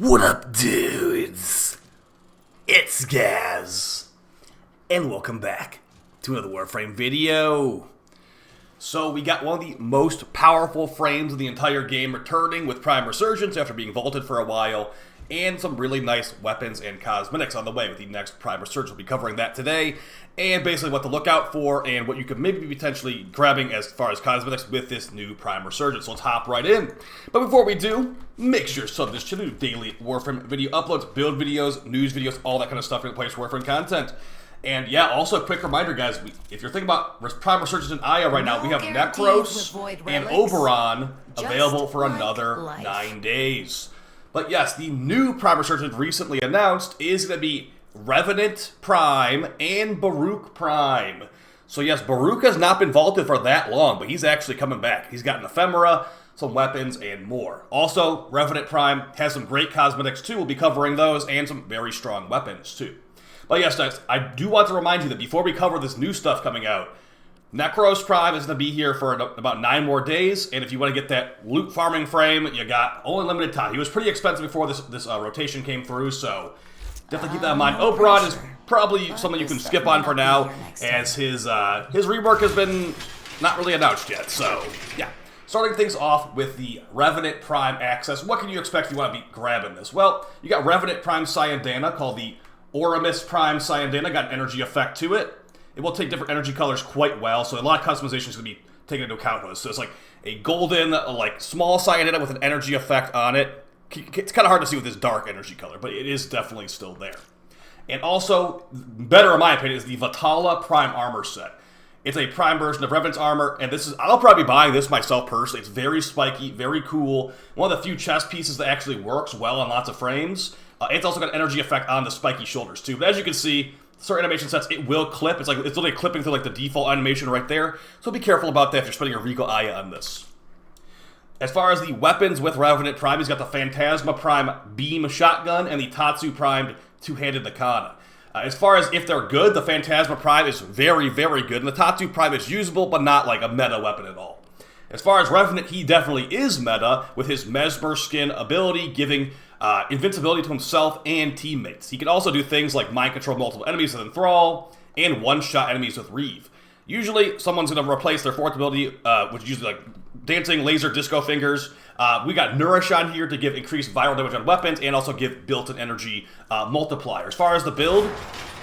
What up, dudes? It's Gaz, and welcome back to another Warframe video. So we got one of the most powerful frames of the entire game returning with Prime Resurgence after being vaulted for a while, and some really nice weapons and cosmetics on the way with the next Prime Resurgence. We'll be covering that today, and basically what to look out for and what you could maybe be potentially grabbing as far as cosmetics with this new Prime Resurgence. So let's hop right in. But before we do, make sure you sub to this channel, daily Warframe video uploads, build videos, news videos, all that kind of stuff in place Warframe content. And yeah, also a quick reminder, guys, if you're thinking about Prime Resurgence in Aya right now, we have Necros and Oberon available for another 9 days. But yes, the new Prime Resurgence recently announced is going to be Revenant Prime and Baruch Prime. So yes, Baruch has not been vaulted for that long, but he's actually coming back. He's got an ephemera, some weapons, and more. Also, Revenant Prime has some great cosmetics too. We'll be covering those, and some very strong weapons too. But yes, guys, I do want to remind you that before we cover this new stuff coming out, Necros Prime is going to be here for about 9 more days, and if you want to get that loot farming frame, you got only limited time. He was pretty expensive before this rotation came through, so definitely keep that in mind. Oberon is probably something you can skip on for now, as his rework has been not really announced yet. So yeah, starting things off with the Revenant Prime access. What can you expect if you want to be grabbing this? Well, you got Revenant Prime Cyandana called the Oramus Prime Cyandana, got an energy effect to it. It will take different energy colors quite well, so a lot of customization is going to be taken into account with this. So it's like a golden, like small Cyandana with an energy effect on it. It's kind of hard to see with this dark energy color, but it is definitely still there. And also, better in my opinion, is the Vatala Prime Armor set. It's a Prime version of Revenant's armor, and I'll probably be buying this myself personally. It's very spiky, very cool. One of the few chest pieces that actually works well on lots of frames. It's also got an energy effect on the spiky shoulders too. But as you can see, certain animation sets, it will clip. It's literally clipping through like the default animation right there. So be careful about that if you're spending a Regal Aya on this. As far as the weapons with Revenant Prime, he's got the Phantasma Prime Beam Shotgun and the Tatsu Primed Two-Handed Nakana. As far as if they're good, the Phantasma Prime is very, very good, and the Tatsu Prime is usable, but not like a meta weapon at all. As far as Revenant, he definitely is meta, with his Mesmer Skin ability giving invincibility to himself and teammates. He can also do things like mind control multiple enemies with Enthrall, and one-shot enemies with Reeve. Usually, someone's going to replace their fourth ability, which is usually like Dancing Laser Disco Fingers. We got Nourish on here to give increased viral damage on weapons, and also give built-in energy multiplier. As far as the build,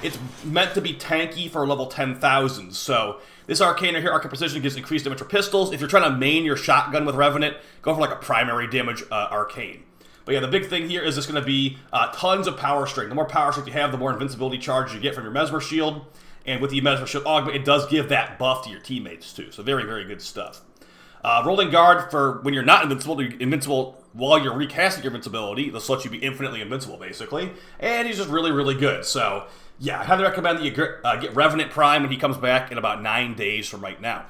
it's meant to be tanky for level 10,000, so this Arcana here, Arcane Precision, gives increased damage for pistols. If you're trying to main your shotgun with Revenant, go for like a primary damage Arcane. But yeah, the big thing here is it's going to be tons of power strength. The more power strength you have, the more invincibility charge you get from your Mesmer Shield. And with the Mesmer Shield augment, it does give that buff to your teammates too. So very, very good stuff. Rolling Guard for when you're not invincible while you're recasting your invincibility. This lets you be infinitely invincible, basically. And he's just really, really good. So yeah, I highly recommend that you get Revenant Prime when he comes back in about 9 days from right now.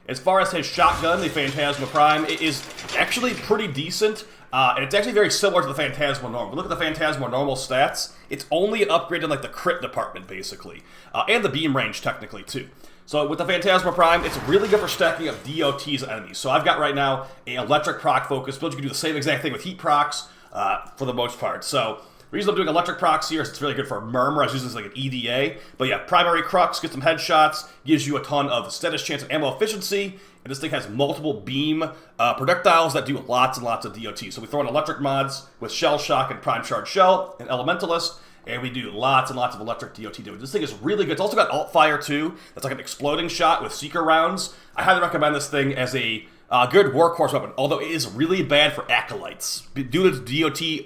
As far as his shotgun, the Phantasma Prime, it is actually pretty decent. And it's actually very similar to the Phantasma Normal. Look at the Phantasma Normal stats. It's only an upgrade in like the crit department, basically. And the beam range, technically, too. So with the Phantasma Prime, it's really good for stacking up DOTs on enemies. So I've got right now an electric proc focus build. You can do the same exact thing with heat procs for the most part. So the reason I'm doing electric procs here is it's really good for Murmur. I was using this like an EDA. But yeah, primary crux, get some headshots, gives you a ton of status chance and ammo efficiency. And this thing has multiple beam projectiles that do lots and lots of DOT. So we throw in electric mods with Shell Shock and Prime Charge Shell and Elementalist. And we do lots and lots of electric DOT damage. This thing is really good. It's also got Alt Fire too. That's like an exploding shot with Seeker rounds. I highly recommend this thing as a good workhorse weapon, although it is really bad for Acolytes. Due to its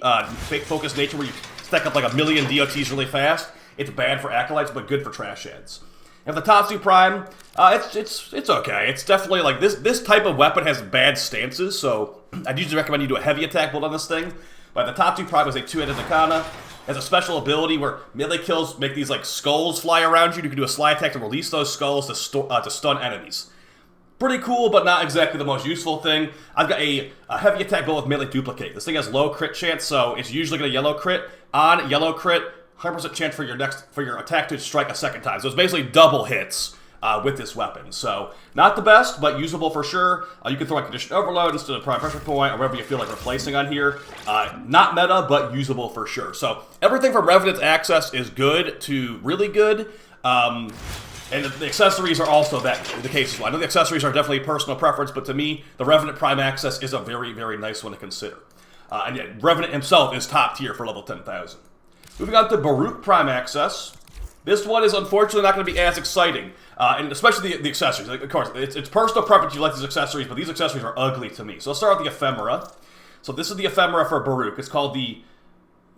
DOT focused nature where you stack up like a million DOTs really fast, it's bad for Acolytes, but good for trash ads. And the Tatsu Prime, it's okay. It's definitely like this type of weapon has bad stances, so I'd usually recommend you do a heavy attack build on this thing. But the Tatsu Prime is a two-handed Nakana. Has a special ability where melee kills make these like skulls fly around you. You can do a slide attack to release those skulls to stun enemies. Pretty cool, but not exactly the most useful thing. I've got a heavy attack build with melee duplicate. This thing has low crit chance, so it's usually going to yellow crit. On yellow crit, 100% chance for your attack to strike a second time. So it's basically double hits with this weapon. So, not the best, but usable for sure. You can throw a Condition Overload instead of Prime Pressure Point, or whatever you feel like replacing on here. Not meta, but usable for sure. So, everything from Revenant's Access is good to really good. And the accessories are also the case as well. I know the accessories are definitely personal preference, but to me, the Revenant Prime Access is a very, very nice one to consider. And yeah, Revenant himself is top tier for level 10,000. Moving on to Baruch Prime Access. This one is unfortunately not going to be as exciting, and especially the accessories. Like, of course, it's personal preference you like these accessories, but these accessories are ugly to me. So let's start with the Ephemera. So this is the Ephemera for Baruch. It's called the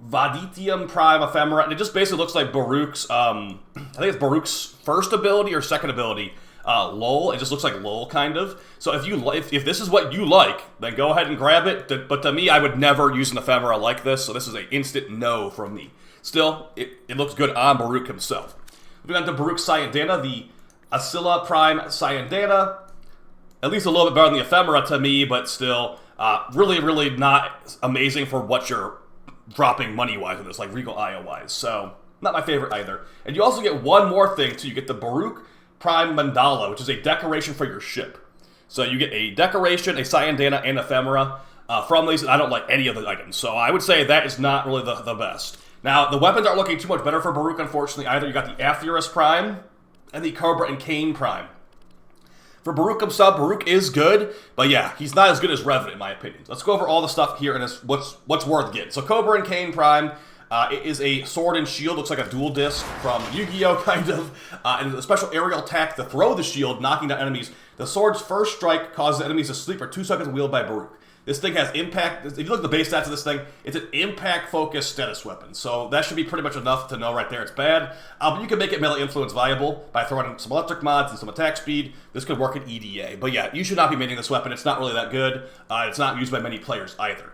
Vaditium Prime Ephemera, and it just basically looks like Baruch's, I think it's Baruch's first ability or second ability, Lol. It just looks like Lol, kind of. So if this is what you like, then go ahead and grab it. But to me, I would never use an Ephemera like this, so this is an instant no from me. Still, it looks good on Baruch himself. Moving on to Baruch Cyandana, the Asila Prime Cyandana. At least a little bit better than the Ephemera to me, but still, really, really not amazing for what you're dropping money-wise with this, like Regal Io-wise. So, not my favorite either. And you also get one more thing, too. You get the Baruch Prime Mandala, which is a decoration for your ship. So you get a decoration, a Cyandana, and Ephemera from these, and I don't like any of the items. So I would say that is not really the best. Now, the weapons aren't looking too much better for Baruch, unfortunately, either. You got the Atheurus Prime and the Cobra and Cain Prime. For Baruch himself, Baruch is good, but yeah, he's not as good as Revenant, in my opinion. Let's go over all the stuff here and what's worth getting. So Cobra and Cain Prime, it is a sword and shield, looks like a dual disc from Yu-Gi-Oh! Kind of, and a special aerial attack to throw the shield, knocking down enemies. The sword's first strike causes enemies to sleep for 2 seconds wielded by Baruch. This thing has impact. If you look at the base stats of this thing, it's an impact-focused status weapon. So that should be pretty much enough to know right there it's bad. But you can make it melee influence viable by throwing in some electric mods and some attack speed. This could work in EDA. But yeah, you should not be making this weapon. It's not really that good. It's not used by many players either.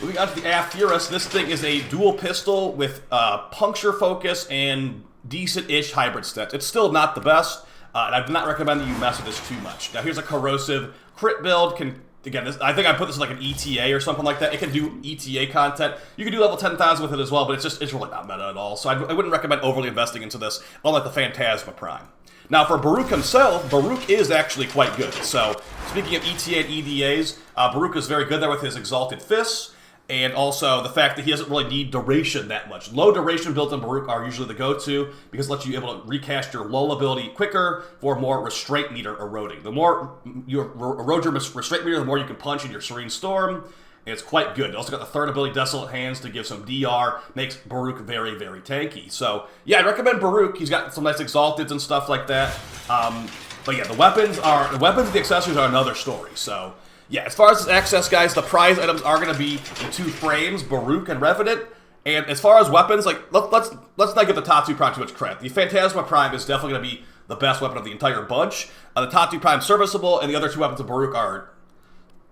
Moving on to the Atheurus, this thing is a dual pistol with puncture focus and decent-ish hybrid stats. It's still not the best, and I do not recommend that you mess with this too much. Now here's a corrosive crit build. Again, I think I put this in like an ETA or something like that. It can do ETA content. You can do level 10,000 with it as well, but it's really not meta at all. So I wouldn't recommend overly investing into this, unlike the Phantasma Prime. Now for Baruch himself, Baruch is actually quite good. So speaking of ETA and EDAs, Baruch is very good there with his Exalted Fists, and also the fact that he doesn't really need duration that much. Low duration builds in Baruch are usually the go-to because it lets you able to recast your lull ability quicker for more restraint meter eroding. The more you erode your restraint meter, the more you can punch in your Serene Storm, and it's quite good. It also got the third ability, Desolate Hands, to give some DR, makes Baruch very, very tanky. So yeah, I recommend Baruch. He's got some nice Exalteds and stuff like that. But yeah, the weapons and the accessories are another story. So yeah, as far as this access, guys, the prize items are going to be the 2 frames, Baruch and Revenant. And as far as weapons, like let's not give the top 2 Prime too much credit. The Phantasma Prime is definitely going to be the best weapon of the entire bunch. The top 2 Prime serviceable, and the other 2 weapons of Baruch are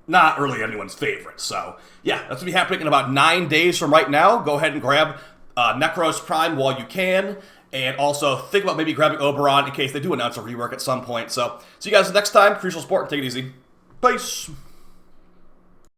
not really anyone's favorite. So yeah, that's going to be happening in about 9 days from right now. Go ahead and grab Necros Prime while you can. And also think about maybe grabbing Oberon in case they do announce a rework at some point. So see you guys next time. Crucial Sport, and take it easy. Peace.